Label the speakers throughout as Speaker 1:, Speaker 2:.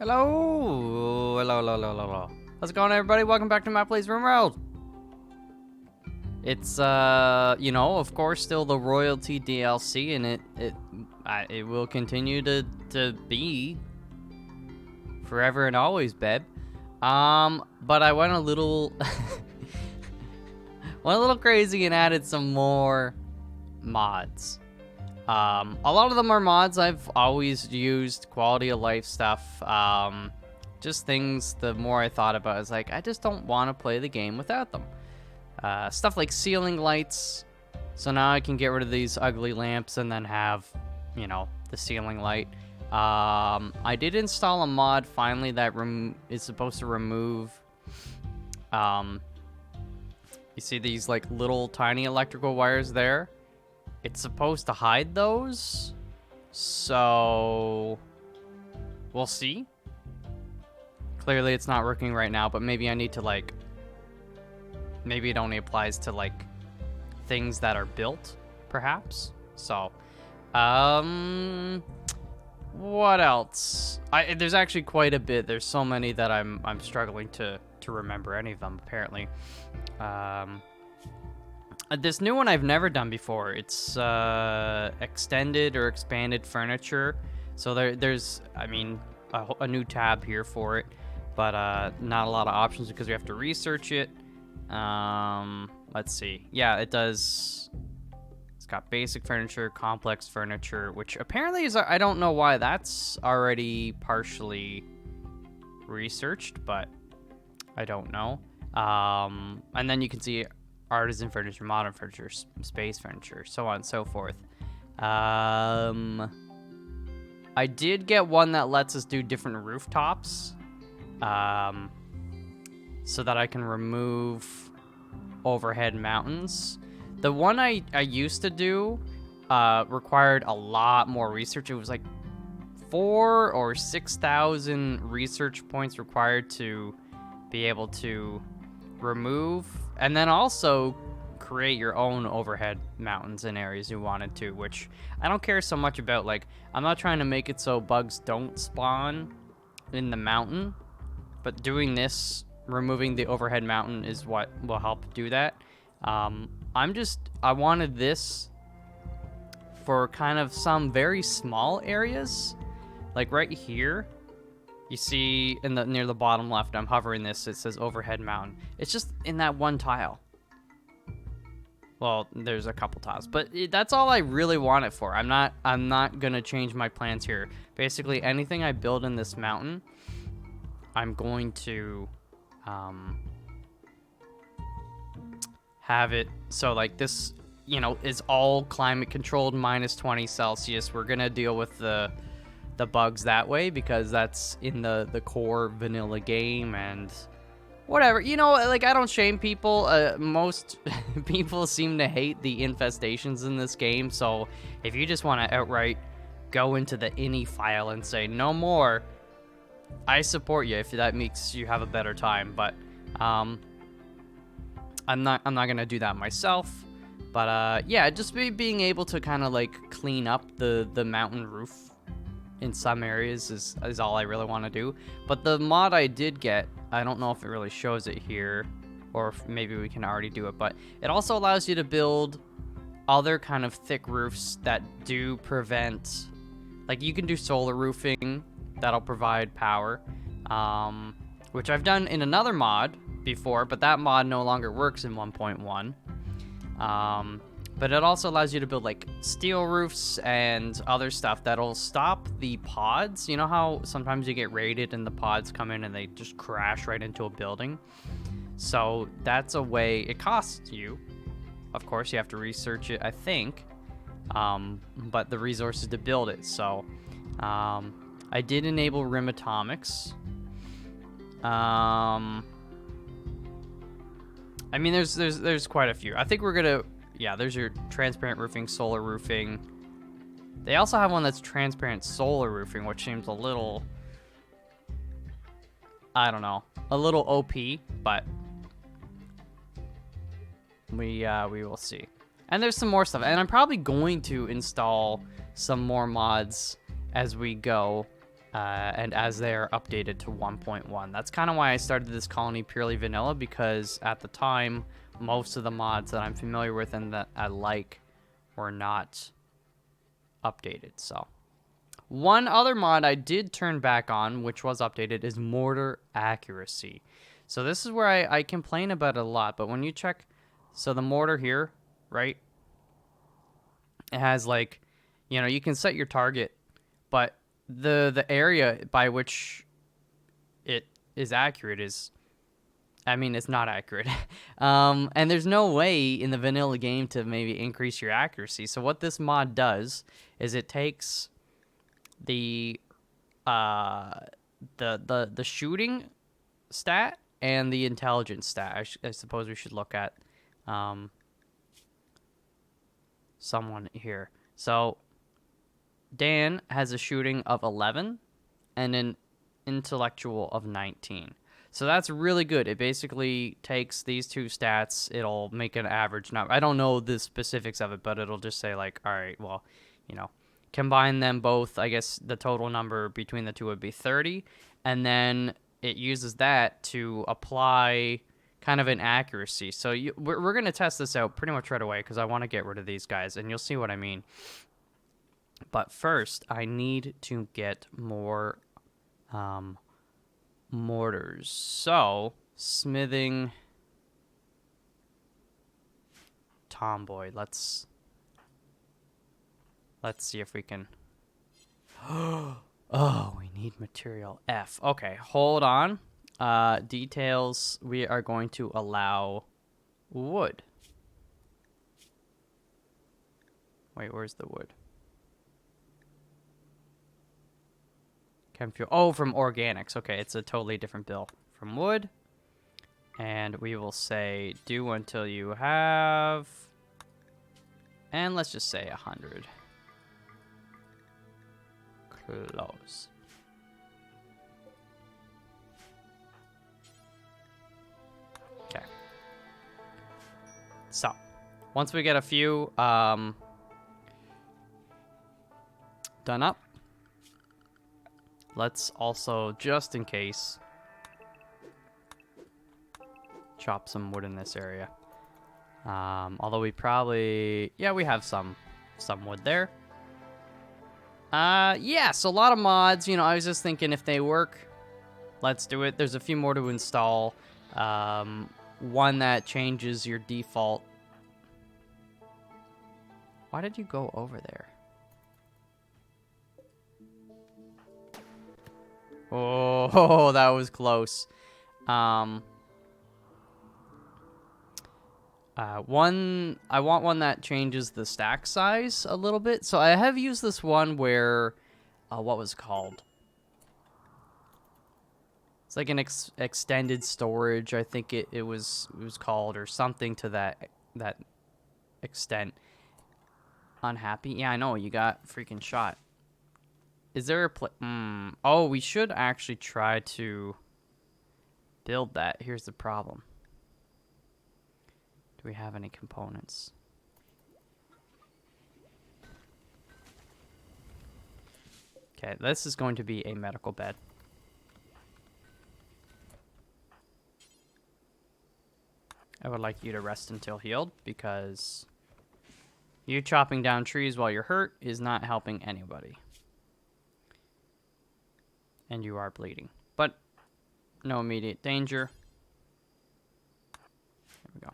Speaker 1: Hello! Hello. How's it going, everybody? Welcome back to my place, RimWorld. It's, of course, still the royalty DLC, and it will continue to be forever and always, babe. But I went a little, crazy and added some more mods. A lot of them are mods I've always used, quality of life stuff, just things the more I thought about, I was like, I just don't want to play the game without them. Stuff like ceiling lights, so now I can get rid of these ugly lamps and then have, the ceiling light. I did install a mod finally that is supposed to remove, you see these like little tiny electrical wires there? It's supposed to hide those, so we'll see. Clearly it's not working right now, but maybe I need to maybe it only applies to things that are built, perhaps. So, what else? There's actually quite a bit. There's so many that I'm struggling to remember any of them, apparently. This new one I've never done before. It's extended or expanded furniture. So there's, a new tab here for it, but not a lot of options because we have to research it. Let's see. Yeah, it does. It's got basic furniture, complex furniture, which apparently is, I don't know why that's already partially researched, but I don't know. And then you can see artisan furniture, modern furniture, space furniture, so on and so forth. I did get one that lets us do different rooftops, so that I can remove overhead mountains. The one I used to do required a lot more research. It was like 4,000 or 6,000 research points required to be able to remove and then also create your own overhead mountains in areas you wanted to, which I don't care so much about. I'm not trying to make it so bugs don't spawn in the mountain, but doing this, removing the overhead mountain, is what will help do that. I wanted this for kind of some very small areas, like right here. You see near the bottom left, I'm hovering this, it says overhead mountain. It's just in that one tile. Well, there's a couple tiles, but that's all I really want it for. I'm not gonna change my plans here. Basically, anything I build in this mountain, I'm going to have it so this, is all climate controlled, minus 20 Celsius. We're gonna deal with the bugs that way because that's in the core vanilla game and whatever. I don't shame people. Most people seem to hate the infestations in this game, so if you just want to outright go into the ini file and say no more, I support you if that makes you have a better time. But I'm not gonna do that myself. But yeah, just being able to kind of clean up the mountain roof in some areas is all I really want to do. But the mod I did get, I don't know if it really shows it here, or if maybe we can already do it, but it also allows you to build other kind of thick roofs that do prevent, you can do solar roofing that'll provide power, which I've done in another mod before, but that mod no longer works in 1.1. But it also allows you to build steel roofs and other stuff that'll stop the pods. You know how sometimes you get raided and the pods come in and they just crash right into a building? So that's a way. It costs you. Of course, you have to research it, I think. But the resources to build it. So I did enable Rim Atomics. There's quite a few. I think we're gonna. Yeah, there's your transparent roofing, solar roofing. They also have one that's transparent solar roofing, which seems a little, I don't know, a little OP, but we will see. And there's some more stuff, and I'm probably going to install some more mods as we go. and as they are updated to 1.1. That's kind of why I started this colony purely vanilla, because at the time, most of the mods that I'm familiar with and that I like were not updated. So one other mod I did turn back on, which was updated, is Mortar accuracy. So this is where I complain about it a lot, but when you check, so the mortar here, right, it has like, you know, you can set your target, but the area by which it is accurate is, I mean, it's not accurate. And there's no way in the vanilla game to maybe increase your accuracy. So what this mod does is it takes the the shooting stat and the intelligence stat. I suppose we should look at someone here. So Dan has a shooting of 11 and an intellectual of 19. So that's really good. It basically takes these two stats. It'll make an average number. I don't know the specifics of it, but it'll just say like, all right, well, you know, combine them both. I guess the total number between the two would be 30. And then it uses that to apply kind of an accuracy. So we're going to test this out pretty much right away because I want to get rid of these guys, and you'll see what I mean. But first, I need to get more mortars. So, smithing tomboy. Let's see if we can. Oh, we need material F. Okay, hold on. Details. We are going to allow wood. Wait, where's the wood? Chem fuel. Oh, from organics. Okay, it's a totally different bill. From wood. And we will say do until you have. And let's just say 100. Close. Okay. So, once we get a few done up, let's also, just in case, chop some wood in this area. Although we probably, yeah, we have some wood there. Yeah, so a lot of mods, you know, I was just thinking if they work, let's do it. There's a few more to install. One that changes your default. Why did you go over there? Oh, that was close. I want one that changes the stack size a little bit. So I have used this one where, what was it called? It's like an extended storage, I think it was called, or something to that extent. Unhappy? Yeah, I know, you got freaking shot. Is there a oh, we should actually try to build that. Here's the problem. Do we have any components? Okay, this is going to be a medical bed. I would like you to rest until healed, because you chopping down trees while you're hurt is not helping anybody. And you are bleeding. But no immediate danger. There we go.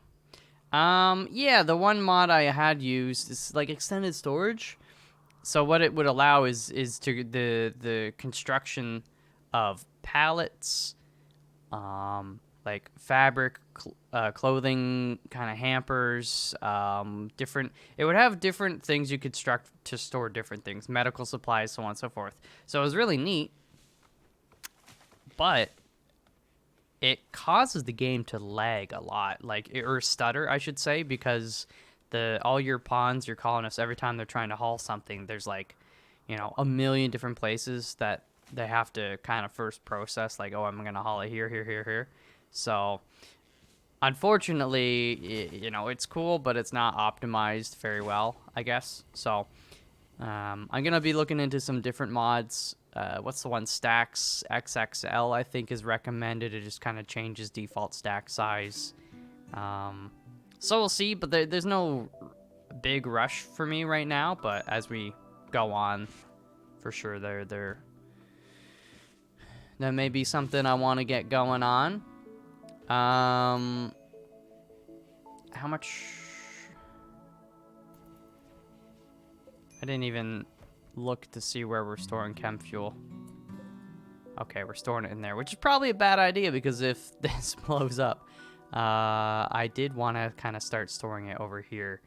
Speaker 1: Yeah, the one mod I had used is like extended storage. So what it would allow is to the construction of pallets, like fabric, clothing, kind of hampers, different. It would have different things you could construct to store different things, medical supplies, so on and so forth. So it was really neat, but it causes the game to lag a lot, or stutter, I should say, because all your pawns, your colonists, every time they're trying to haul something, there's like, you know, a million different places that they have to kind of first process, like, oh, I'm gonna haul it here, here, here, here. So unfortunately, you know, it's cool, but it's not optimized very well, I guess. So I'm gonna be looking into some different mods what's the one? Stacks XXL, I think, is recommended. It just kind of changes default stack size. So we'll see, but there's no big rush for me right now. But as we go on, for sure, there may be something I want to get going on. How much? I didn't even look to see where we're storing chem fuel. Okay, we're storing it in there, which is probably a bad idea because if this blows up, I did want to kind of start storing it over here.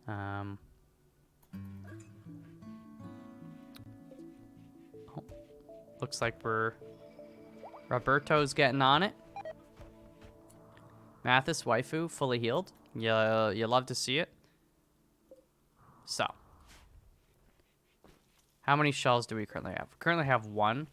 Speaker 1: Oh, looks like Roberto's getting on it. Mathis, waifu, fully healed. You love to see it. So, how many shells do we currently have? We currently have 1.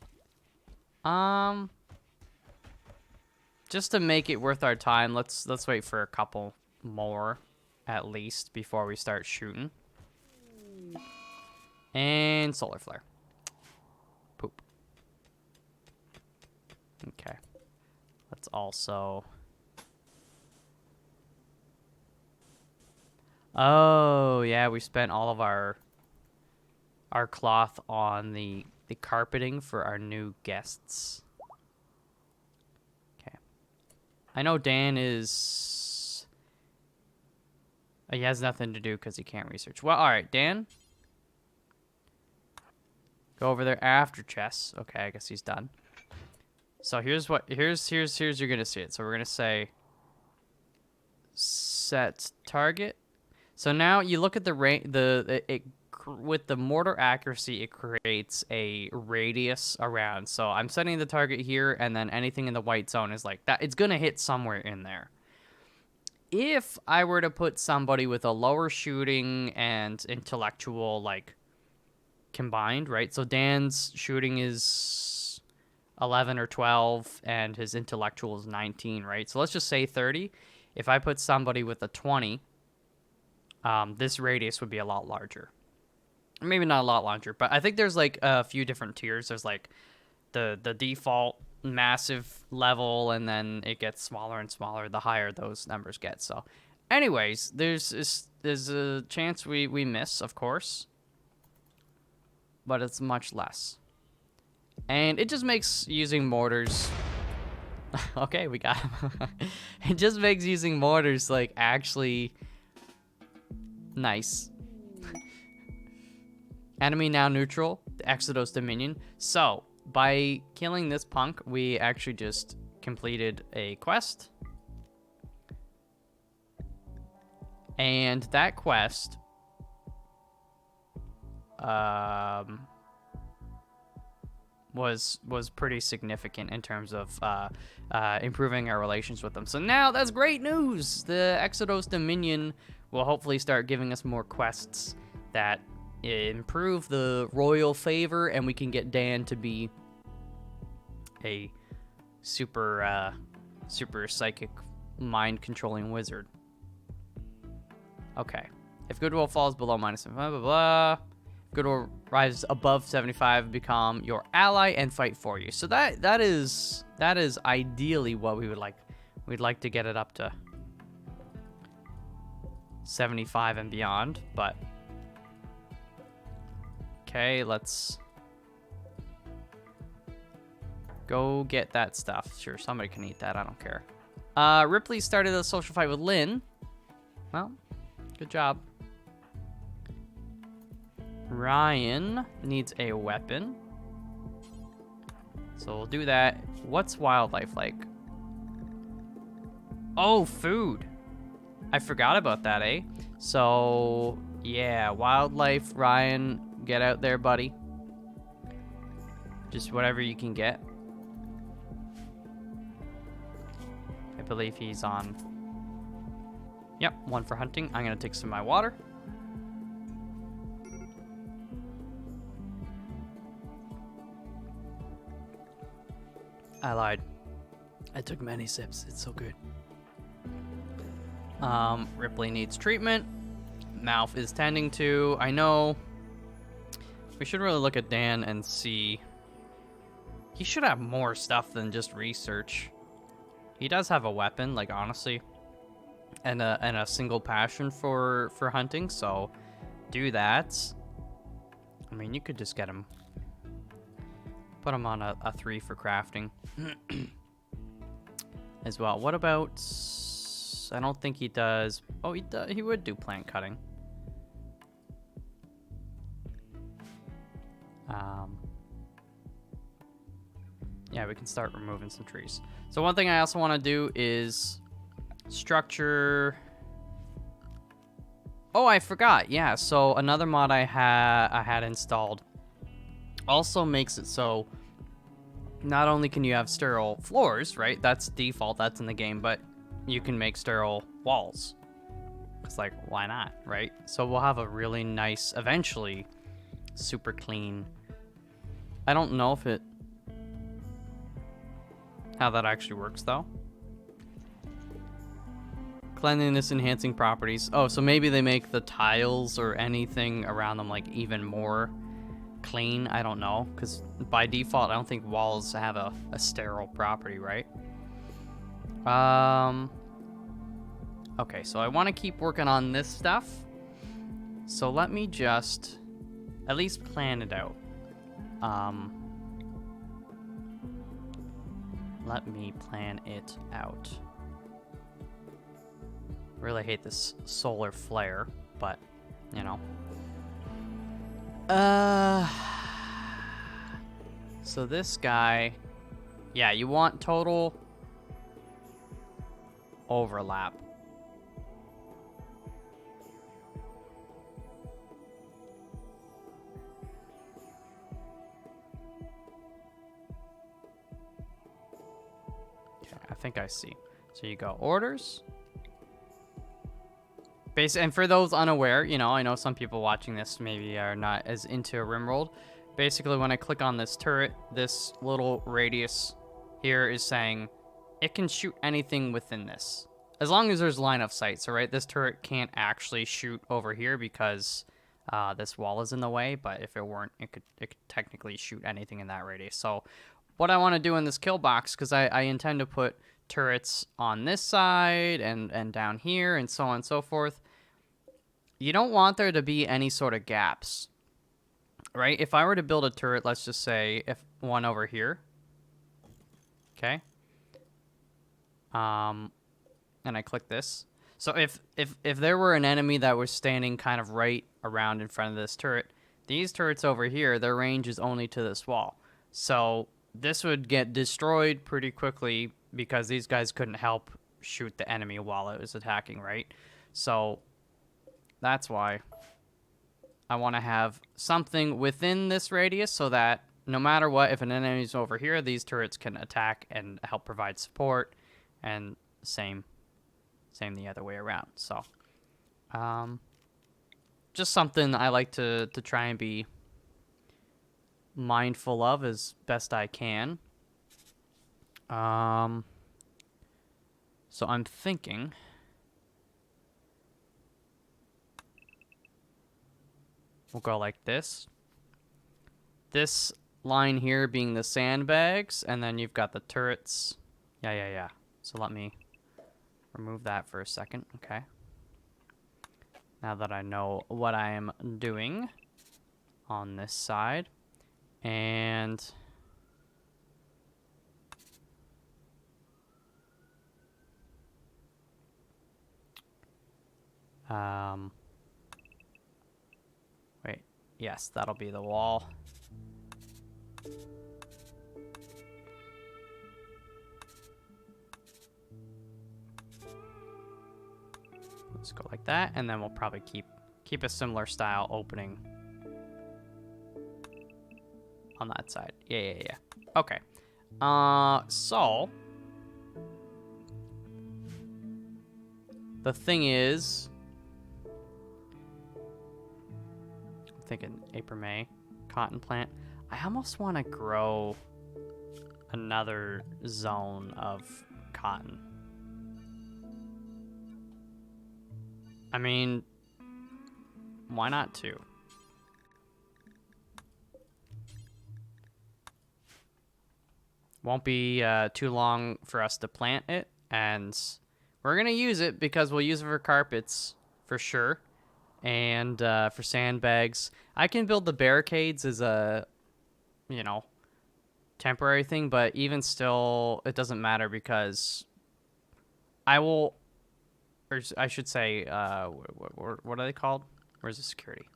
Speaker 1: Just to make it worth our time, let's wait for a couple more at least before we start shooting. And solar flare. Poop. Okay. Let's also. Oh yeah, we spent all of our cloth on the carpeting for our new guests. Okay. I know Dan is... he has nothing to do because he can't research. Well, alright, Dan. Go over there after chess. Okay, I guess he's done. So here's you're gonna see it. So we're gonna say set target. So now you look at the with the mortar accuracy, it creates a radius around. So I'm setting the target here, and then anything in the white zone is like that. It's going to hit somewhere in there. If I were to put somebody with a lower shooting and intellectual, like, combined, right? So Dan's shooting is 11 or 12, and his intellectual is 19, right? So let's just say 30. If I put somebody with a 20, this radius would be a lot larger. Maybe not a lot larger, but I think there's like a few different tiers. There's like the default massive level, and then it gets smaller and smaller the higher those numbers get. So anyways, there's a chance we miss, of course, but it's much less. And it just makes using mortars... okay, we got him. It just makes using mortars like actually nice. Enemy now neutral, the Exodus Dominion. So, by killing this punk, we actually just completed a quest. And that quest was pretty significant in terms of improving our relations with them. So now that's great news. The Exodus Dominion will hopefully start giving us more quests that improve the royal favor, and we can get Dan to be a super psychic mind controlling wizard. Okay. If goodwill falls below -75, blah blah blah. Goodwill rises above 75, become your ally and fight for you. So that is ideally what we would like. We'd like to get it up to 75 and beyond, but okay, let's go get that stuff. Sure, somebody can eat that. I don't care. Ripley started a social fight with Lynn. Well, good job. Ryan needs a weapon, so we'll do that. What's wildlife like? Oh, food. I forgot about that, eh? So, yeah, wildlife, Ryan, get out there, buddy. Just whatever you can get. I believe he's on... Yep, 1 for hunting. I'm gonna take some of my water. I lied. I took many sips. It's so good. Ripley needs treatment. MALF is tending to. I know we should really look at Dan and see He should have more stuff than just research. He does have a weapon, like, honestly, and a single passion for hunting, so do that. I mean, you could just get him. Put him on a 3 for crafting. As well. What about... I don't think he does... Oh, he would do plant cutting. Yeah, we can start removing some trees. So one thing I also want to do is structure... Oh, I forgot. Yeah, so another mod I had installed also makes it so not only can you have sterile floors, right? That's default, that's in the game, but you can make sterile walls. It's like, why not, right? So we'll have a really nice, eventually, super clean... I don't know if it... how that actually works, though. Cleanliness enhancing properties. Oh, so maybe they make the tiles or anything around them, like, even more clean. I don't know, because by default, I don't think walls have a sterile property, right? Okay, so I want to keep working on this stuff. So let me just at least plan it out. Let me plan it out. Really hate this solar flare, but, you know. So this guy, yeah, you want total overlap. Okay, I think I see. So you go orders. And for those unaware, you know, I know some people watching this maybe are not as into RimWorld. Basically, when I click on this turret, this little radius here is saying it can shoot anything within this. As long as there's line of sight. So, right, this turret can't actually shoot over here because this wall is in the way. But if it weren't, it could technically shoot anything in that radius. So, what I want to do in this kill box, because I intend to put turrets on this side and down here and so on and so forth. You don't want there to be any sort of gaps, right? If I were to build a turret, let's just say if one over here, okay, and I click this. So if there were an enemy that was standing kind of right around in front of this turret, these turrets over here, their range is only to this wall. So this would get destroyed pretty quickly because these guys couldn't help shoot the enemy while it was attacking, right? So that's why I want to have something within this radius so that no matter what, if an enemy's over here, these turrets can attack and help provide support, and same the other way around. So, just something I like to try and be mindful of as best I can. So I'm thinking... we'll go like this. This line here being the sandbags, and then you've got the turrets. Yeah. So let me remove that for a second. Okay. Now that I know what I am doing on this side. And... wait, yes, that'll be the wall. Let's go like that, and then we'll probably keep a similar style opening on that side. Yeah. Okay. So the thing is, I'm thinking April, May, cotton plant. I almost want to grow another zone of cotton. I mean, why not two? Won't be too long for us to plant it, and we're gonna use it because we'll use it for carpets for sure, and for sandbags. I can build the barricades as a, you know, temporary thing, but even still, it doesn't matter because I will, or I should say, what are they called? Where's the security?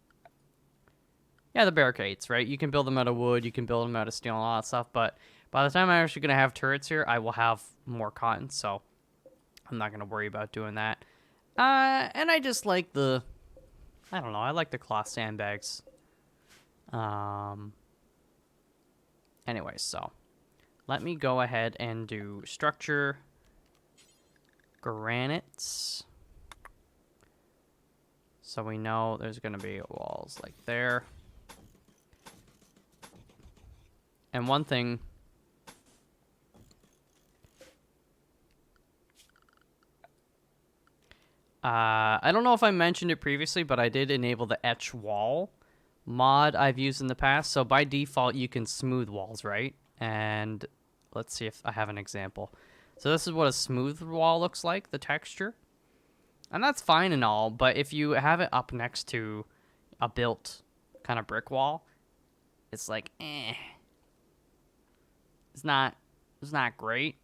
Speaker 1: Yeah, the barricades, right? You can build them out of wood, you can build them out of steel and all that stuff, but by the time I'm actually going to have turrets here, I will have more cotton, so I'm not going to worry about doing that. And I just like the, I don't know, I like the cloth sandbags. Anyway, so let me go ahead and do structure, granites. So we know there's going to be walls like there. And one thing, I don't know if I mentioned it previously, but I did enable the etch wall mod I've used in the past. So by default, you can smooth walls, right? And let's see if I have an example. So this is what a smooth wall looks like, the texture. And that's fine and all, but if you have it up next to a built kind of brick wall, it's like, eh. It's not great.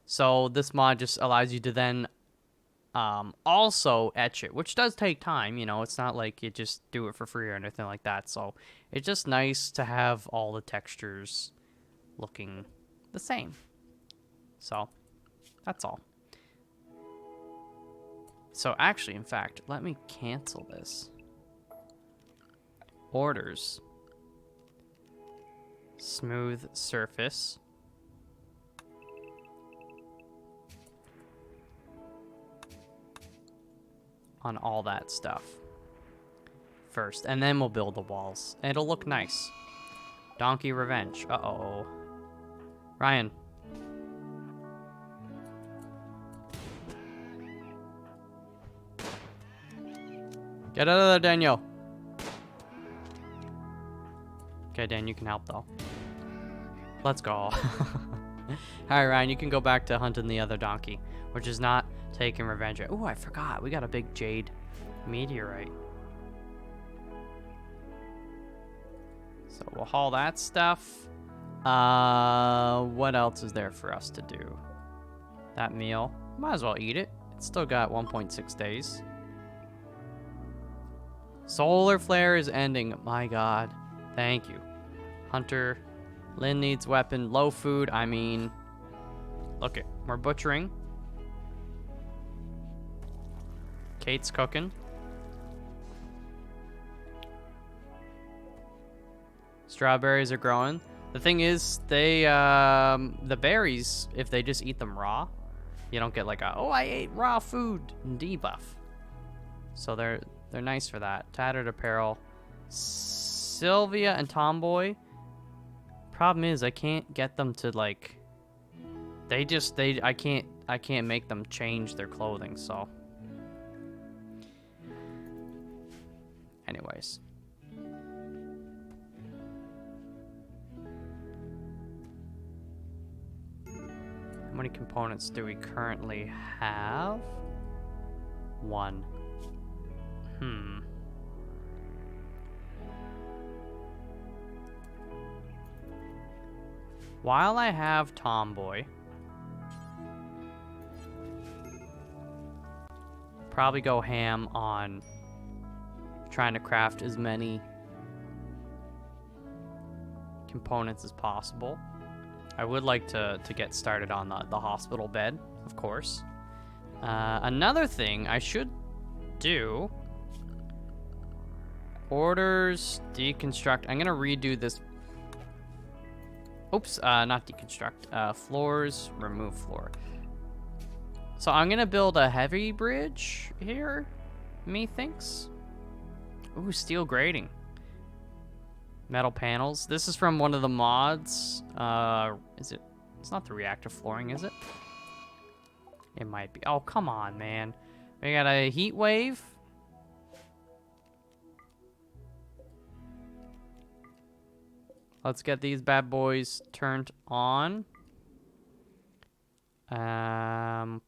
Speaker 1: So this mod just allows you to then also etch it, which does take time. You know, it's not like you just do it for free or anything like that. So it's just nice to have all the textures looking the same. So that's all. So actually, in fact, let me cancel this. Orders. Smooth surface. On all that stuff first, and then we'll build the walls. It'll look nice. Donkey revenge. Uh-oh. Ryan. Get out of there, Daniel. Okay, Dan, you can help, though. Let's go. All right, Ryan, you can go back to hunting the other donkey, which is not taking revenge. Oh, I forgot. We got a big jade meteorite. So we'll haul that stuff. What else is there for us to do? That meal. Might as well eat it. It's still got 1.6 days. Solar flare is ending. My God. Thank you. Hunter. Lynn needs weapon. Low food. I mean, look it. We're butchering. Kate's cooking. Strawberries are growing. The thing is, they, the berries, if they just eat them raw, you don't get like a, oh, I ate raw food debuff. So they're nice for that. Tattered apparel. Sylvia and Tomboy. Problem is, I can't get them to like, I can't make them change their clothing, so. Anyways. How many components do we currently have? 1. While I have Tomboy, probably go ham on trying to craft as many components as possible. I would like to get started on the hospital bed, of course. Another thing I should do, orders, deconstruct. I'm gonna redo this. Oops, not deconstruct. Floors, remove floor. So I'm gonna build a heavy bridge here, methinks. Ooh, steel grating. Metal panels. This is from one of the mods. Is it? It's not the reactive flooring, is it? It might be. Oh, come on, man. We got a heat wave. Let's get these bad boys turned on. Turn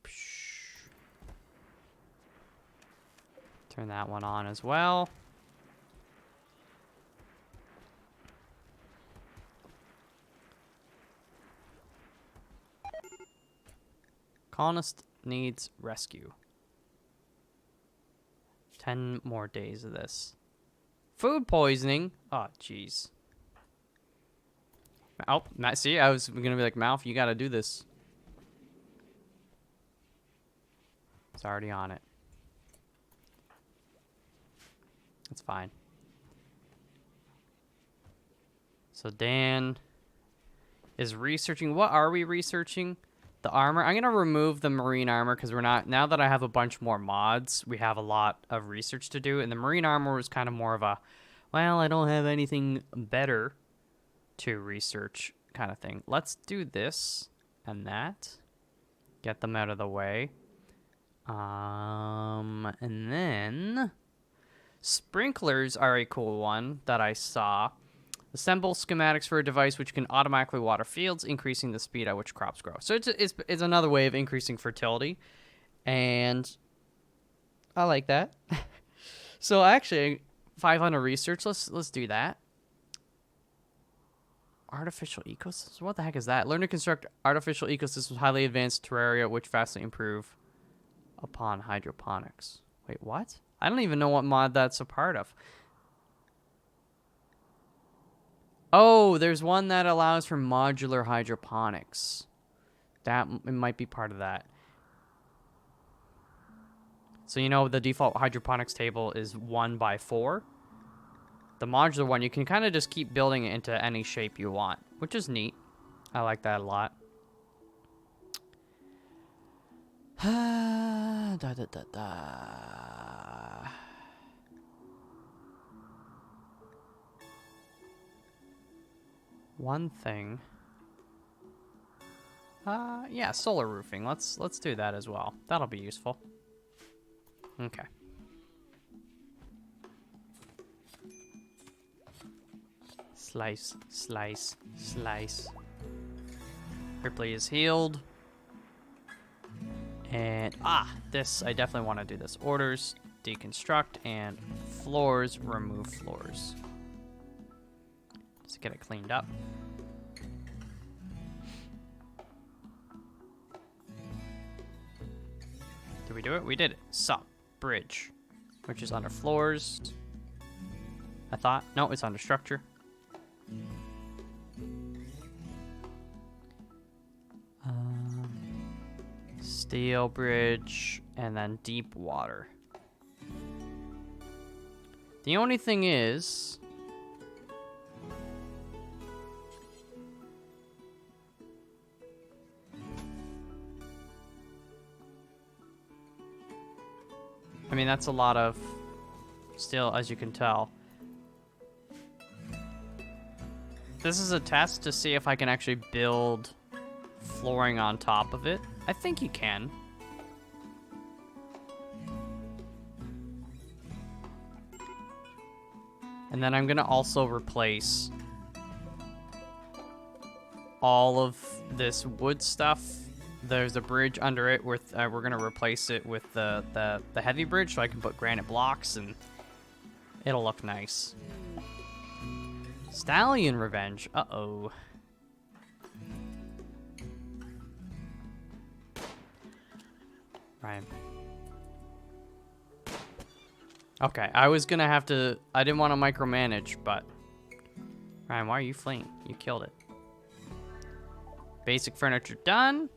Speaker 1: that one on as well. Colonist needs rescue. 10 more days of this. Food poisoning? Oh, jeez. Oh, see, I was gonna be like, MALF, you gotta do this. It's already on it. It's fine. So Dan is researching. What are we researching? The armor. I'm gonna remove the marine armor because we're not. Now that I have a bunch more mods, we have a lot of research to do. And the marine armor was kind of more of a, well, I don't have anything better to research kind of thing. Let's do this and that. Get them out of the way. And then sprinklers are a cool one that I saw. Assemble schematics for a device which can automatically water fields, increasing the speed at which crops grow. So it's another way of increasing fertility, and I like that. So actually, 500 research. Let's do that. Artificial ecosystems. What the heck is that? Learn to construct artificial ecosystems with highly advanced terraria, which vastly improve upon hydroponics. Wait, what? I don't even know what mod that's a part of. Oh, there's one that allows for modular hydroponics. It might be part of that. So you know the default hydroponics table is 1x4. The modular one, you can kind of just keep building it into any shape you want, which is neat. I like that a lot. da, da, da, da. One thing. Yeah, solar roofing. Let's do that as well. That'll be useful. Okay. Slice, slice, slice. Ripley is healed. And, this, I definitely want to do this. Orders, deconstruct, and floors, remove floors. Just get it cleaned up. Did we do it? We did it. Sup, bridge, which is under floors. I thought. No, it's under structure. Steel bridge, and then deep water. The only thing is, I mean, that's a lot of steel, as you can tell. This is a test to see if I can actually build flooring on top of it. I think you can. And then I'm gonna also replace all of this wood stuff. There's a bridge under it with we're gonna replace it with the heavy bridge, so I can put granite blocks and it'll look nice. Stallion revenge. Uh-oh. Right. Okay, I was gonna have to. I didn't want to micromanage, but Ryan, why are you fleeing? You killed it. Basic furniture done.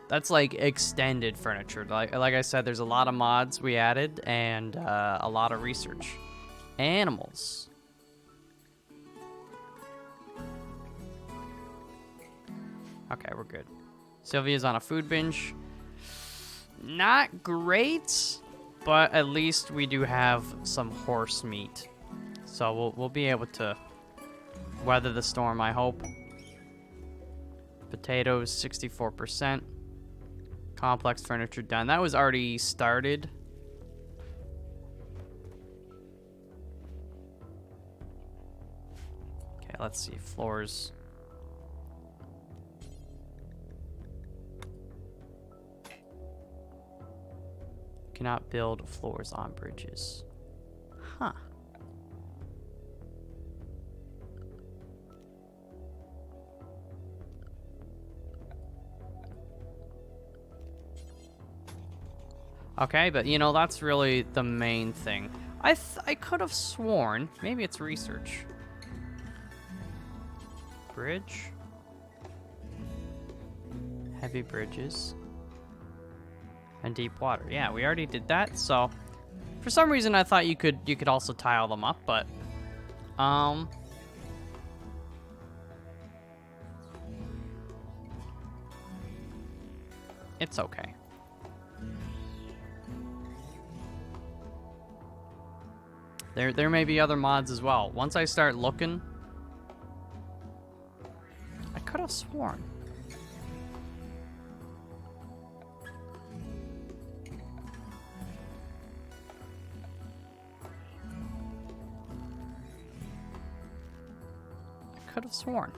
Speaker 1: That's like extended furniture. Like I said, there's a lot of mods we added and a lot of research. Animals. Okay, we're good. Sylvia's on a food binge. Not great, but at least we do have some horse meat. So we'll be able to weather the storm, I hope. Potatoes, 64%. Complex furniture done. That was already started. Okay, let's see. Floors. Cannot build floors on bridges. Huh. Okay, but you know, that's really the main thing. I could have sworn, maybe it's research. Bridge. Heavy bridges. And deep water. Yeah, we already did that, so for some reason I thought you could also tile them up, but it's okay. There may be other mods as well. Once I start looking, I could have sworn. I could have sworn.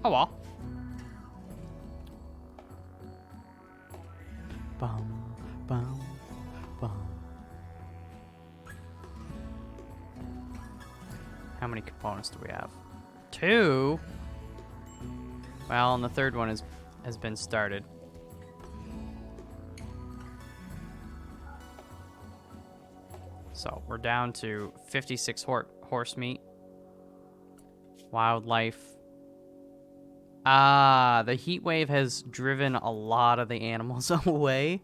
Speaker 1: Oh well. Bum, bum, bum. How many components do we have? 2? Well, and the third one has been started. So we're down to 56 horse meat. Wildlife. Ah, the heat wave has driven a lot of the animals away.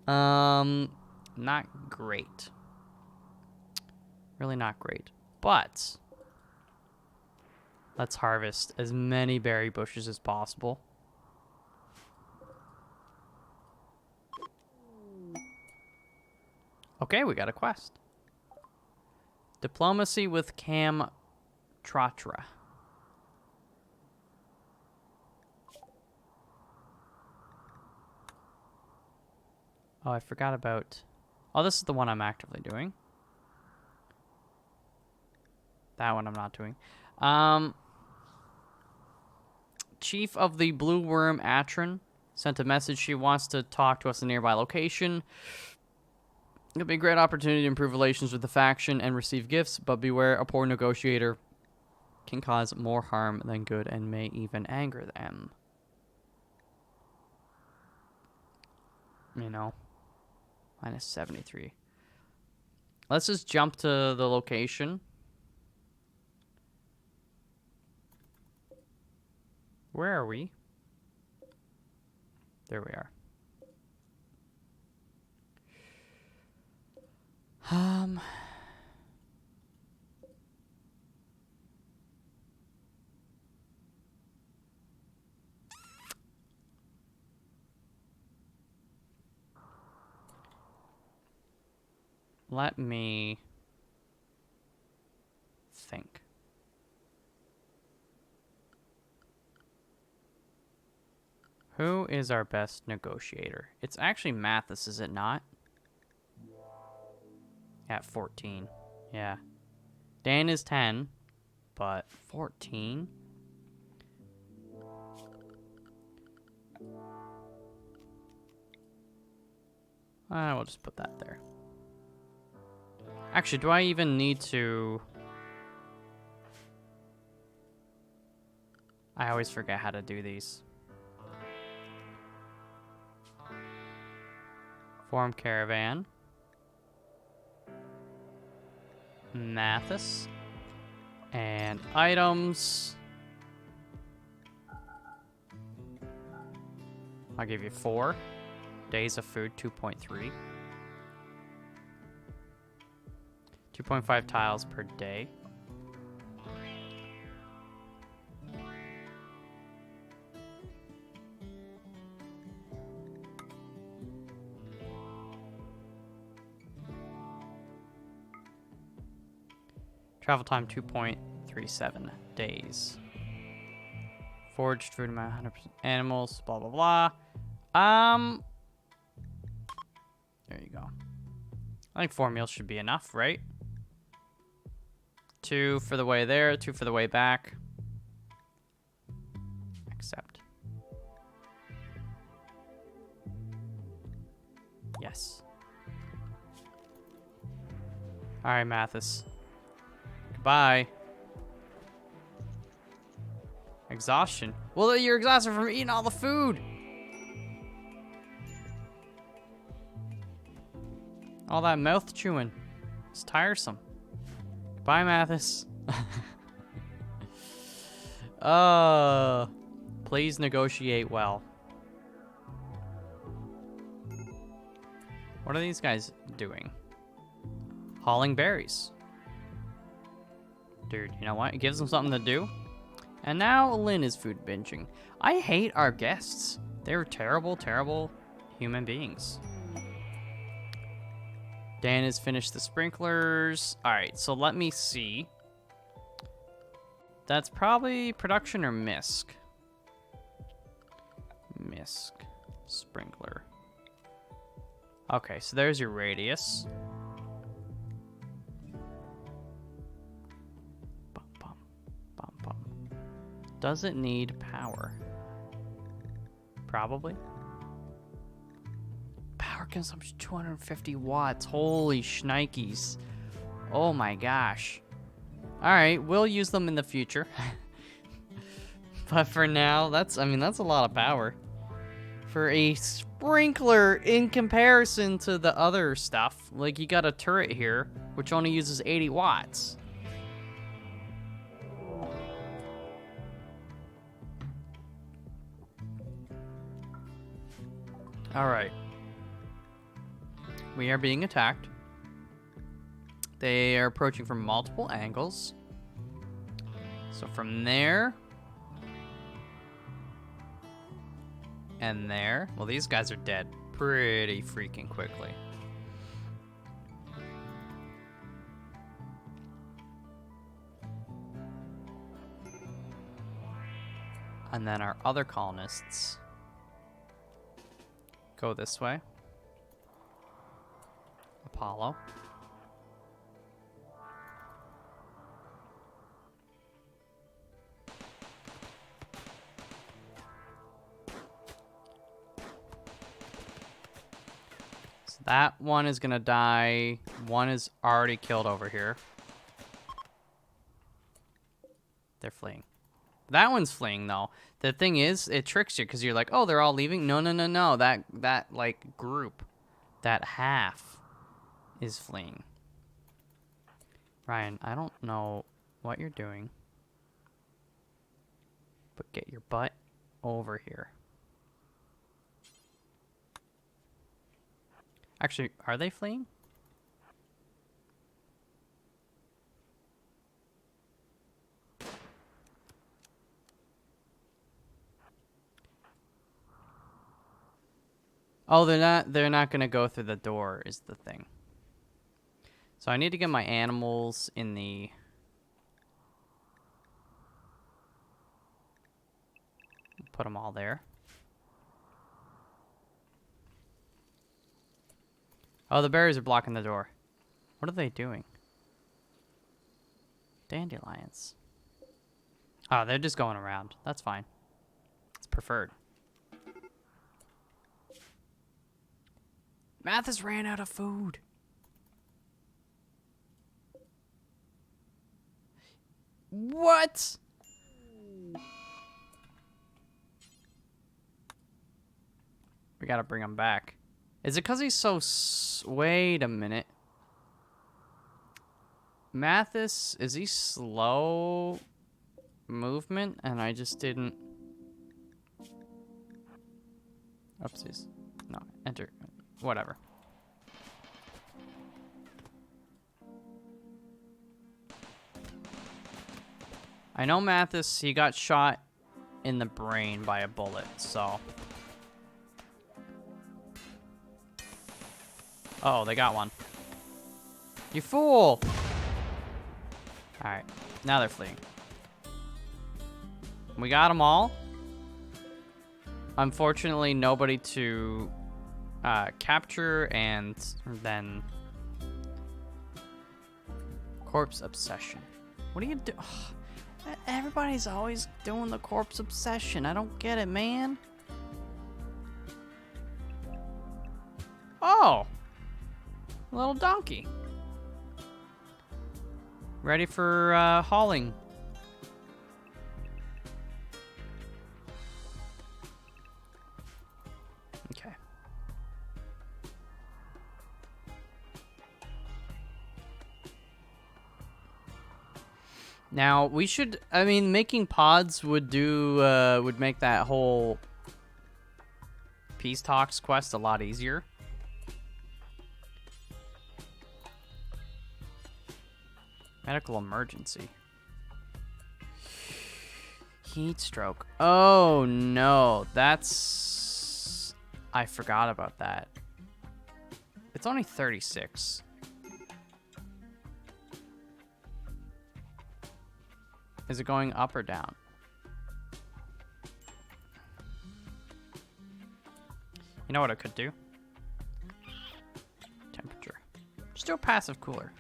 Speaker 1: Not great. Really not great. But let's harvest as many berry bushes as possible. Okay, we got a quest. Diplomacy with Cam Tratra. Oh, I forgot about... Oh, this is the one I'm actively doing. That one I'm not doing. Chief of the Blue Worm Atron sent a message. She wants to talk to us in a nearby location. It'll be a great opportunity to improve relations with the faction and receive gifts, but beware, a poor negotiator can cause more harm than good and may even anger them. You know, minus 73. Let's just jump to the location. Where are we? There we are. Let me think. Who is our best negotiator? It's actually Mathis, is it not? At 14. Yeah. Dan is 10, but 14? We'll just put that there. Actually, do I even need to... I always forget how to do these. Form caravan. Mathis. And items. I'll give you 4. Days of food, 2.3. 2.5 tiles per day. Travel time 2.37 days. Foraged food amount 100% animals, blah blah blah. There you go. I think 4 meals should be enough, right? 2 for the way there, 2 for the way back. Accept. Yes. All right, Mathis. Goodbye. Exhaustion. Well, you're exhausted from eating all the food. All that mouth chewing. It's tiresome. Goodbye, Mathis. Please negotiate well. What are these guys doing? Hauling berries. Dude, you know what? It gives them something to do. And now Lynn is food binging. I hate our guests. They're terrible, terrible human beings. Dan has finished the sprinklers. All right, so let me see. That's probably production or misc. Misc. Sprinkler. Okay, so there's your radius. Bum, bum, bum, bum. Does it need power? Probably. Power consumption 250 watts. Holy shnikes. Oh my gosh. Alright, we'll use them in the future. But for now, that's a lot of power. For a sprinkler in comparison to the other stuff. Like, you got a turret here, which only uses 80 watts. Alright. We are being attacked. They are approaching from multiple angles. So from there... and there. Well, these guys are dead pretty freaking quickly. And then our other colonists go this way. Apollo. That one is gonna die. One is already killed over here. They're fleeing. That one's fleeing though. The thing is, it tricks you because you're like, oh, they're all leaving. No, no, no, no. That like group, that half, is fleeing. Ryan, I don't know what you're doing, but get your butt over here. Actually, are they fleeing? Oh, they're not gonna go through the door is the thing. So I need to get my animals in the... put them all there. Oh, the berries are blocking the door. What are they doing? Dandelions. Oh, they're just going around. That's fine. It's preferred. Mathis ran out of food. What? We gotta bring him back. Is it because he's so... wait a minute. Mathis, is he slow movement? And I just didn't... Oopsies. No, enter. Whatever. I know Mathis, he got shot in the brain by a bullet, so... Oh, they got one. You fool! Alright, now they're fleeing. We got them all. Unfortunately, nobody to capture, and then... Corpse obsession. What do you do? Ugh, everybody's always doing the corpse obsession. I don't get it, man. Oh! Little donkey. ready for hauling. Okay. Now we should. I mean, making pods would do would make that whole peace talks quest a lot easier. Medical emergency. Heat stroke. Oh no, that's. I forgot about that. It's only 36. Is it going up or down? You know what I could do? Temperature. Just do a passive cooler.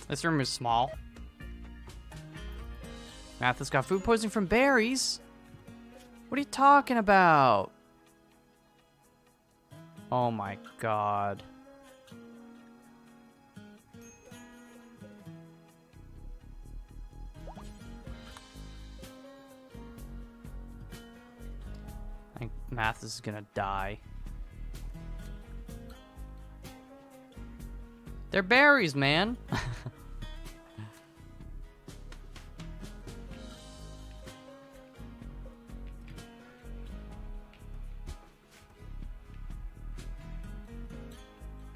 Speaker 1: This room is small. Math has got food poisoning from berries. What are you talking about? Oh my god. I think Math is gonna die. They're berries, man.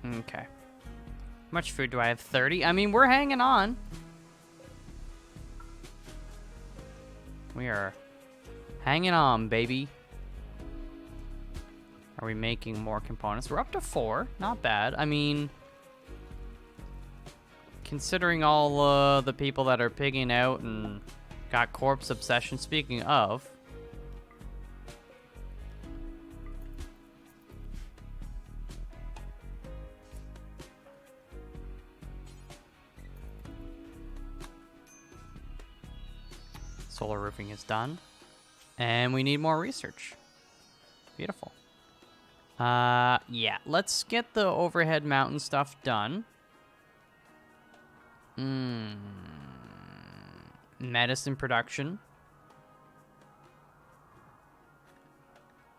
Speaker 1: Okay. How much food do I have? 30? I mean, we're hanging on. We are hanging on, baby. Are we making more components? We're up to 4. Not bad. I mean, considering all the people that are pigging out and got corpse obsession, speaking of... Solar roofing is done. And we need more research. Beautiful. Yeah, let's get the overhead mountain stuff done. Medicine production.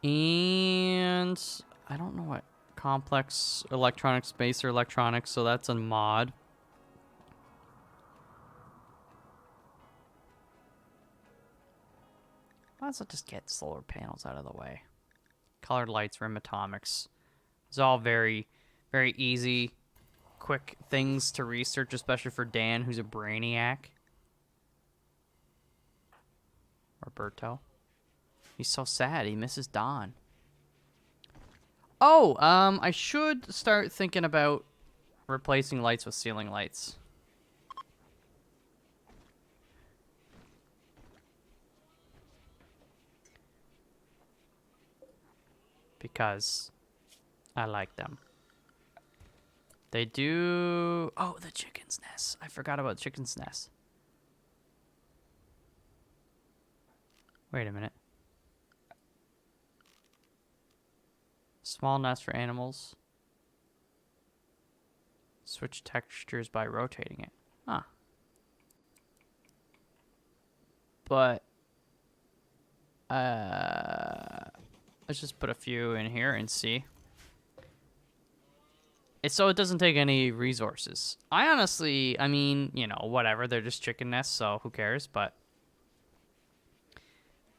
Speaker 1: And I don't know what complex electronics, spacer electronics, so that's a mod. Might as well just get solar panels out of the way. Colored lights, rim atomics. It's all very, very easy, quick things to research, especially for Dan, who's a brainiac. Roberto. He's so sad. He misses Don. Oh, I should start thinking about replacing lights with ceiling lights. Because I like them. They do... Oh, the chicken's nest. I forgot about chicken's nest. Wait a minute. Small nest for animals. Switch textures by rotating it. Huh. But... let's just put a few in here and see. So it doesn't take any resources. I honestly, I mean, you know, whatever. They're just chicken nests, so who cares? But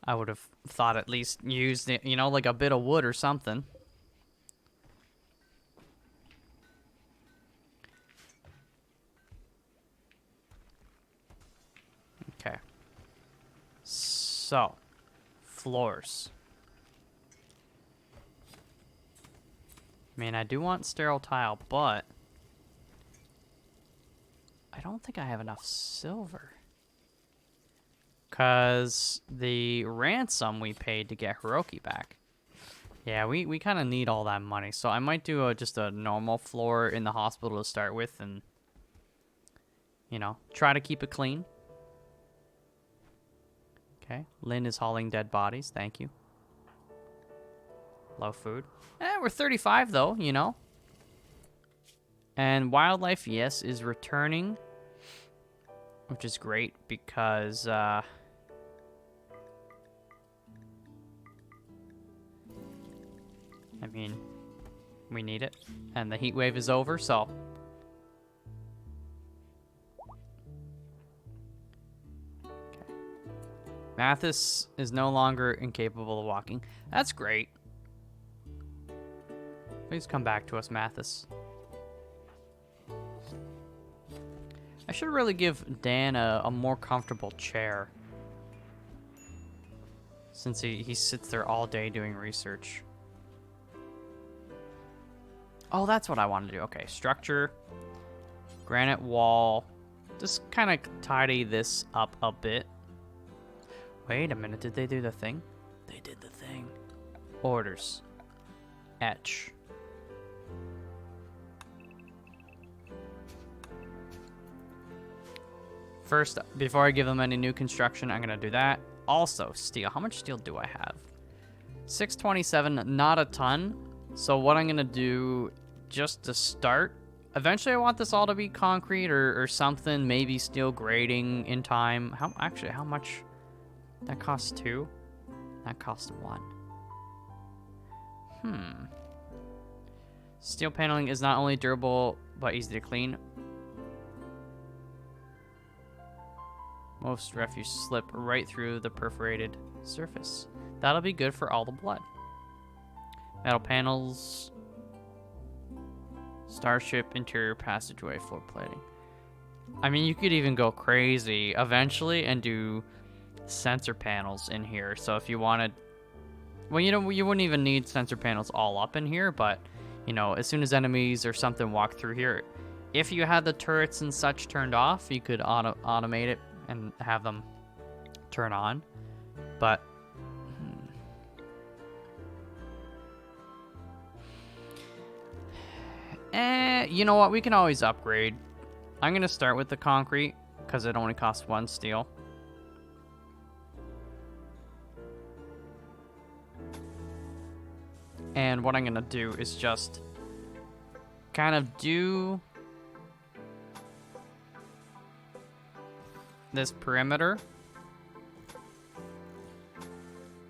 Speaker 1: I would have thought at least used, you know, like a bit of wood or something. Okay. So, floors. I mean, I do want sterile tile, but I don't think I have enough silver. Because the ransom we paid to get Hiroki back. Yeah, we kind of need all that money. So I might do just a normal floor in the hospital to start with and, you know, try to keep it clean. Okay, Lynn is hauling dead bodies. Thank you. Low food. We're 35 though, you know. And wildlife, yes, is returning, which is great because I mean, we need it. And the heat wave is over, so okay. Mathis is no longer incapable of walking. That's great. Please come back to us, Mathis. I should really give Dan a more comfortable chair, since he sits there all day doing research. Oh, that's what I want to do. Okay, structure, granite wall. Just kind of tidy this up a bit. Wait a minute, did they do the thing? They did the thing. Orders. Etch. First, before I give them any new construction, I'm going to do that. Also, steel. How much steel do I have? 627, not a ton. So what I'm going to do, just to start, eventually I want this all to be concrete or something, maybe steel grating in time. Actually, how much? That costs 2? That costs 1. Steel paneling is not only durable, but easy to clean. Most refuse slip right through the perforated surface. That'll be good for all the blood. Metal panels. Starship interior passageway floor plating. I mean, you could even go crazy eventually and do sensor panels in here. So if you wanted... Well, you know, you wouldn't even need sensor panels all up in here, but, you know, as soon as enemies or something walk through here, if you had the turrets and such turned off, you could automate it and have them turn on. But you know what, we can always upgrade. I'm gonna start with the concrete because it only costs 1 steel. And what I'm gonna do is just kind of do this perimeter,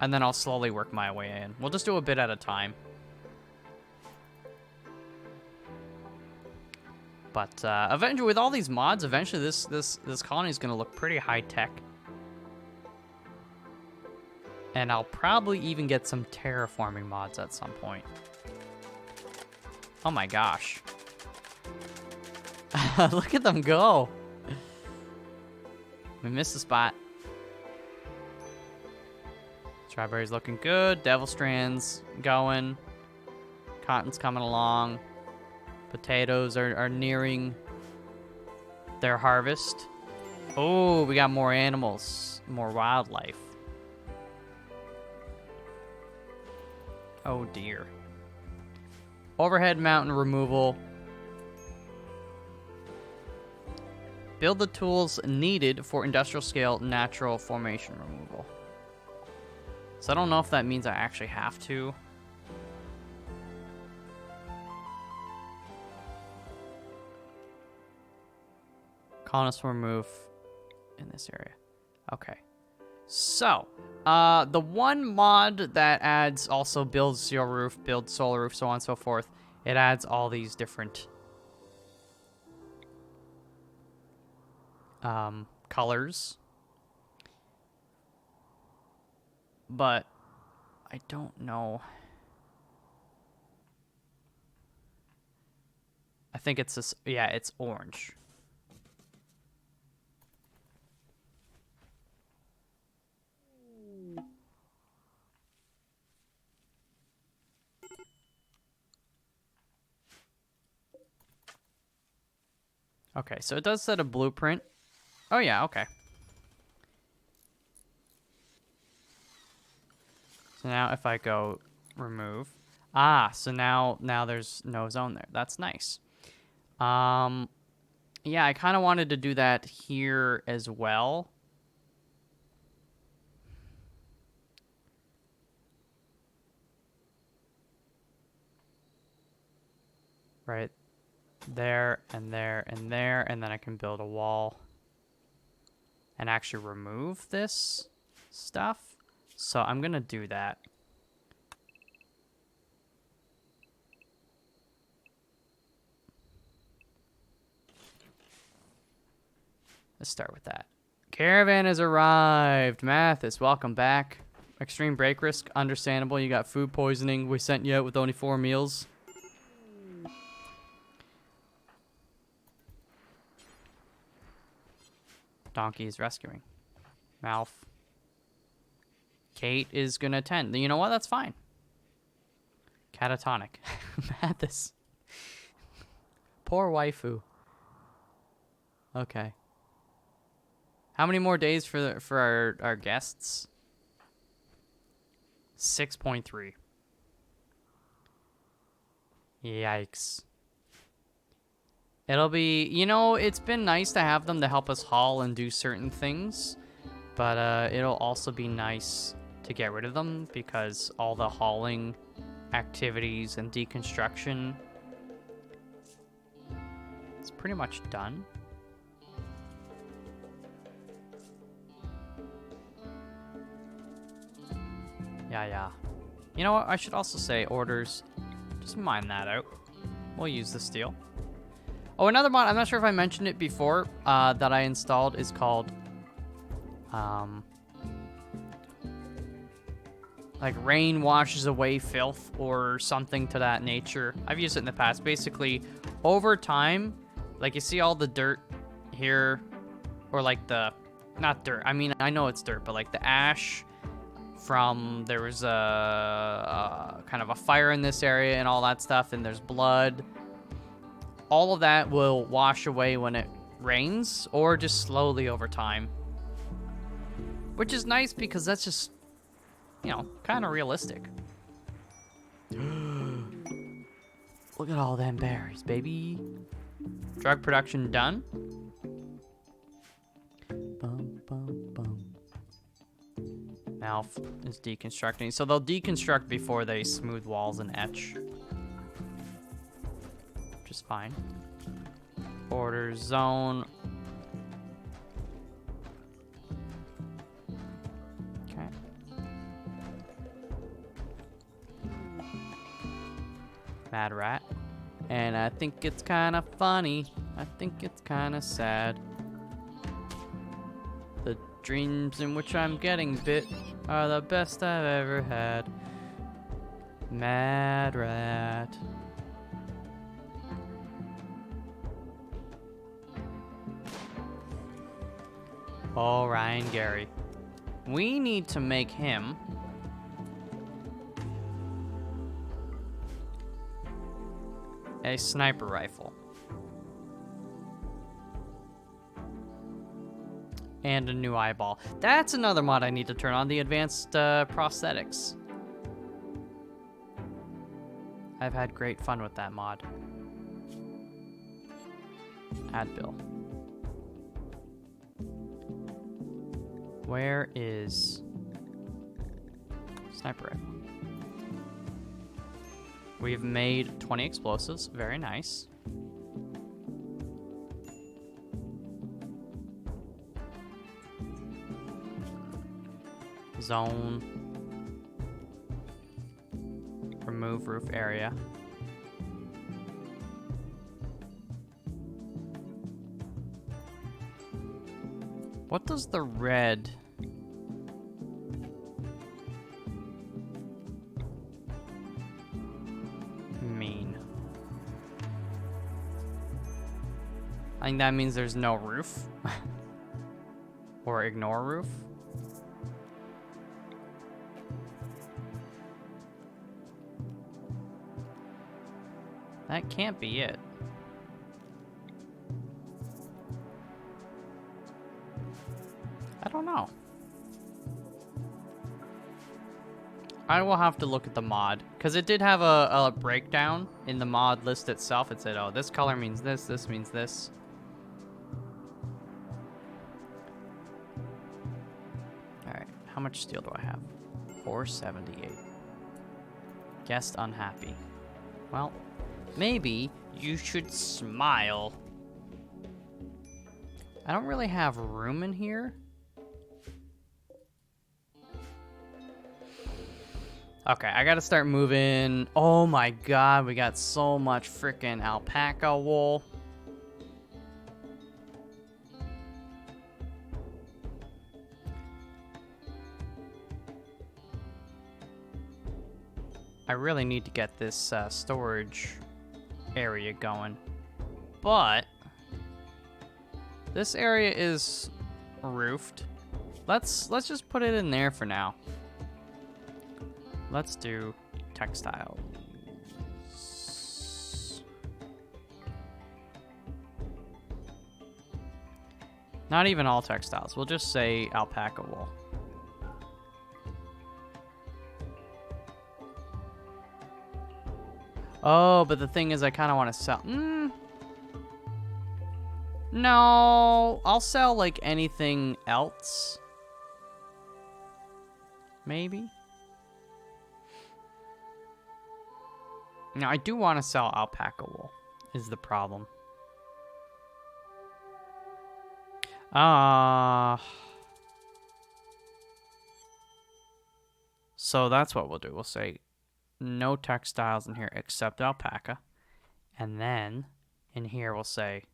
Speaker 1: and then I'll slowly work my way in. We'll just do a bit at a time. But eventually, with all these mods, eventually this colony is gonna look pretty high tech. And I'll probably even get some terraforming mods at some point. Oh my gosh. Look at them go. We missed the spot. Strawberries looking good. Devil strands going. Cotton's coming along. Potatoes are nearing their harvest. Oh, we got more animals. More wildlife. Oh dear. Overhead mountain removal. Build the tools needed for industrial scale natural formation removal. So I don't know if that means I actually have to. Colonists will remove in this area. Okay. So, the one mod that adds also builds steel roof, builds solar roof, so on and so forth. It adds all these different colors. But I don't know. I think it's this, yeah, it's orange. Okay, so it does set a blueprint. Oh yeah, okay. So now if I go remove, so now there's no zone there. That's nice. Yeah, I kind of wanted to do that here as well. Right there, and there, and there, and then I can build a wall and actually remove this stuff. So I'm gonna do that. Let's start with that. Caravan has arrived. Mathis, welcome back. Extreme break risk, understandable. You got food poisoning. We sent you out with only 4 meals. Donkey is rescuing. MALF. Kate is gonna attend. You know what? That's fine. Catatonic. Mathis. Poor waifu. Okay. How many more days for our guests? 6.3. Yikes. It'll be, you know, it's been nice to have them to help us haul and do certain things, but it'll also be nice to get rid of them because all the hauling activities and deconstruction is pretty much done. Yeah. You know what? I should also say orders. Just mine that out. We'll use the steel. Oh, another mod. I'm not sure if I mentioned it before. That I installed is called, like rain washes away filth or something to that nature. I've used it in the past. Basically, over time, like you see all the dirt here, or like the, not dirt. I mean, I know it's dirt, but like the ash from, there was a kind of a fire in this area and all that stuff, and there's blood. All of that will wash away when it rains, or just slowly over time. Which is nice because that's just, you know, kind of realistic. Look at all them berries, baby. Drug production done. Bum, bum, bum. MALF is deconstructing. So they'll deconstruct before they smooth walls and etch. Which is fine. Border zone. Okay. Mad rat. And I think it's kind of funny. I think it's kind of sad. The dreams in which I'm getting bit are the best I've ever had. Mad rat. Oh, Ryan Gary. We need to make him a sniper rifle. And a new eyeball. That's another mod I need to turn on, the advanced prosthetics. I've had great fun with that mod. Add bill. Where is sniper rifle? We've made 20 explosives. Very nice. Zone. Remove roof area. What does the red mean? I think that means there's no roof. Or ignore roof. That can't be it. I don't know. I will have to look at the mod, because it did have a breakdown in the mod list itself. It said, oh, this color means this, this means this. Alright, how much steel do I have? 478. Guest unhappy. Well, maybe you should smile. I don't really have room in here. Okay, I gotta start moving. Oh my god, we got so much freaking alpaca wool. I really need to get this storage area going. But this area is roofed. Let's just put it in there for now. Let's do textiles. Not even all textiles. We'll just say alpaca wool. Oh, but the thing is I kind of want to sell. No, I'll sell like anything else. Maybe. Now, I do want to sell alpaca wool, is the problem. So that's what we'll do. We'll say no textiles in here except alpaca. And then in here we'll say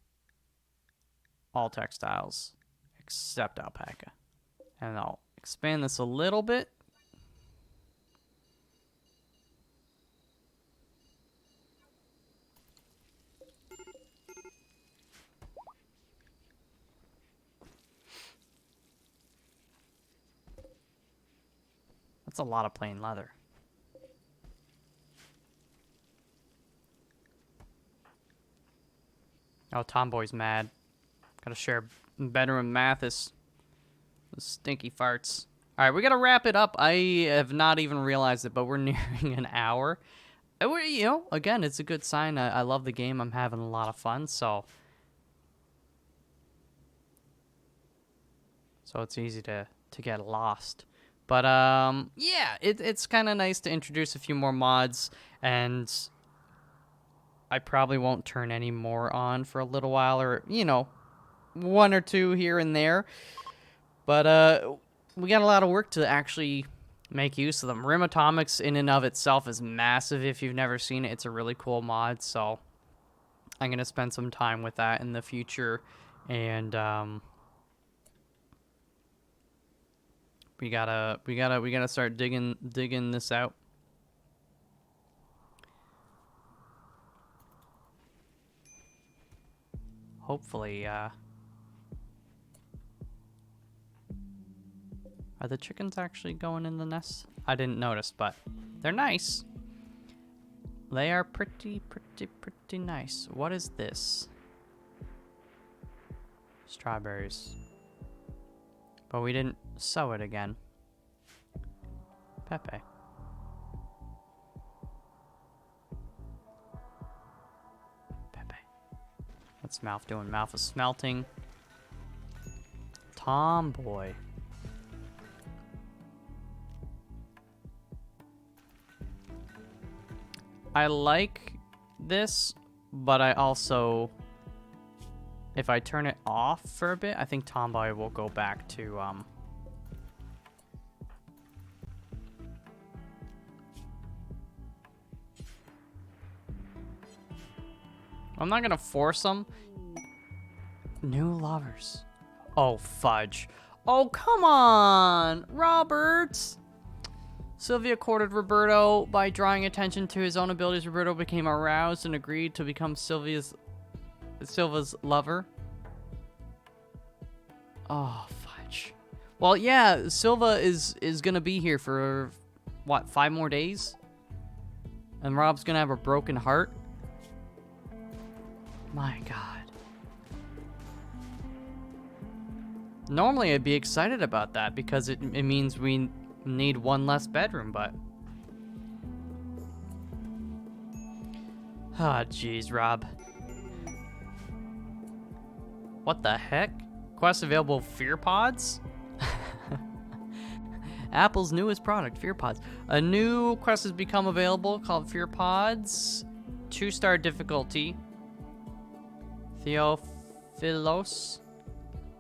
Speaker 1: all textiles except alpaca. And I'll expand this a little bit. That's a lot of plain leather. Oh, Tomboy's mad. Gotta share a bedroom with Mathis. Those stinky farts. Alright, we gotta wrap it up. I have not even realized it, but we're nearing an hour. And you know, again, it's a good sign. I love the game. I'm having a lot of fun, so it's easy to get lost. But, yeah, it's kind of nice to introduce a few more mods, and I probably won't turn any more on for a little while, or, you know, one or two here and there. But, we got a lot of work to actually make use of them. Rim Atomics in and of itself is massive. If you've never seen it, it's a really cool mod, so I'm going to spend some time with that in the future, and, we gotta start digging this out. Hopefully, are the chickens actually going in the nest? I didn't notice, but they're nice. They are pretty nice. What is this? Strawberries. But we didn't sow it again. Pepe. What's Malf doing? Malf is smelting. Tomboy. I like this, but I also, if I turn it off for a bit, I think Tomboy will go back to, I'm not gonna force them. New lovers. Oh, fudge. Oh, come on, Robert. Sylvia courted Roberto. By drawing attention to his own abilities, Roberto became aroused and agreed to become Silva's lover. Oh, fudge. Well, yeah, Silva is gonna be here for, what, 5 more days? And Rob's gonna have a broken heart? My God. Normally I'd be excited about that because it means we need one less bedroom, but... Ah, jeez, Rob. What the heck? Quest available Fear Pods? Apple's newest product, Fear Pods. A new quest has become available called Fear Pods. 2-star difficulty. Theophilos,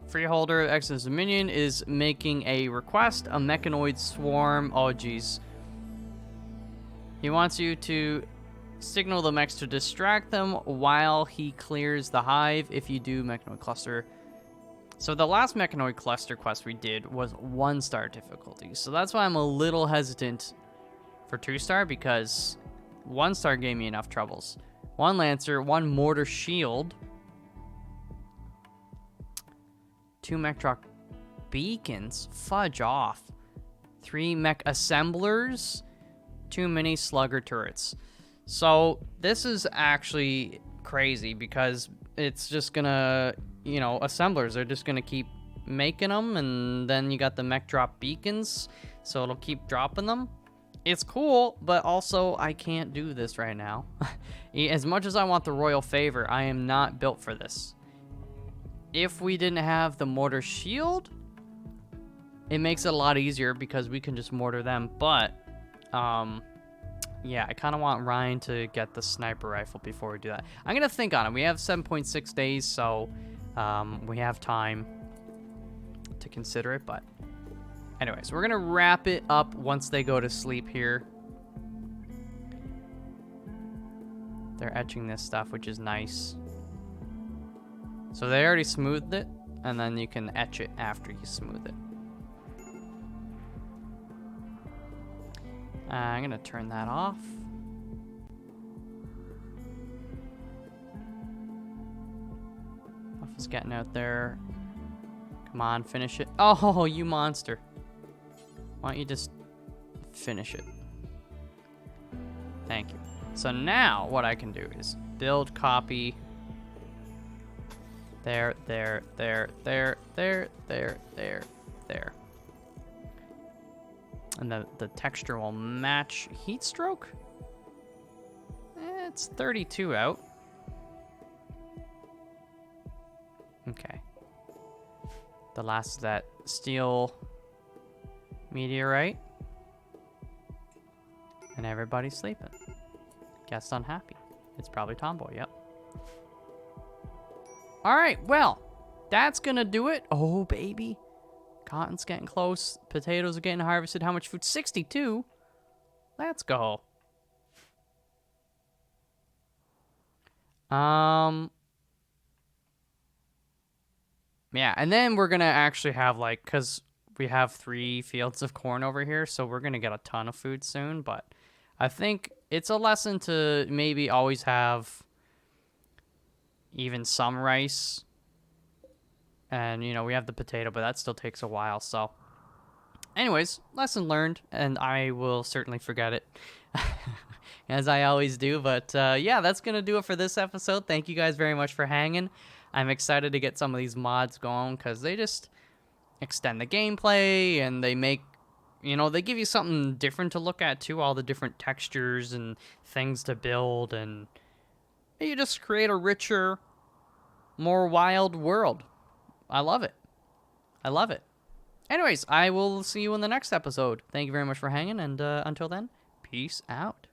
Speaker 1: freeholder, Exodus Dominion, is making a request. A mechanoid swarm. Oh, geez. He wants you to signal the mechs to distract them while he clears the hive. If you do, mechanoid cluster. So the last mechanoid cluster quest we did was 1-star difficulty. So that's why I'm a little hesitant for 2-star, because 1-star gave me enough troubles. 1 Lancer, 1 Mortar Shield, 2 mech truck beacons, fudge off, 3 mech assemblers, 2 mini slugger turrets. So this is actually crazy, because it's just gonna, you know, assemblers are just gonna keep making them, and then you got the mech drop beacons, so it'll keep dropping them. It's cool, but also I can't do this right now. As much as I want the royal favor, I am not built for this. If we didn't have the mortar shield, it makes it a lot easier because we can just mortar them. But, yeah, I kind of want Ryan to get the sniper rifle before we do that. I'm going to think on it. We have 7.6 days, so we have time to consider it. But anyways, we're going to wrap it up once they go to sleep here. They're etching this stuff, which is nice. So they already smoothed it, and then you can etch it after you smooth it. I'm gonna turn that off. Muff is getting out there. Come on, finish it. Oh, you monster. Why don't you just finish it? Thank you. So now what I can do is build, copy. There. And the texture will match heat stroke. It's 32 out. Okay. The last of that steel meteorite. And everybody's sleeping. Guest unhappy. It's probably Tomboy, yep. Alright, well, that's gonna do it. Oh, baby. Cotton's getting close. Potatoes are getting harvested. How much food? 62? Let's go. Yeah, and then we're gonna actually have, like, because we have 3 fields of corn over here, so we're gonna get a ton of food soon, but I think it's a lesson to maybe always have even some rice. And, you know, we have the potato, but that still takes a while, so. Anyways, lesson learned, and I will certainly forget it, as I always do. But, yeah, that's going to do it for this episode. Thank you guys very much for hanging. I'm excited to get some of these mods going, because they just extend the gameplay, and they make, you know, they give you something different to look at, too. All the different textures and things to build, and you just create a richer, more wild world. I love it. I love it. Anyways, I will see you in the next episode. Thank you very much for hanging, and until then, peace out.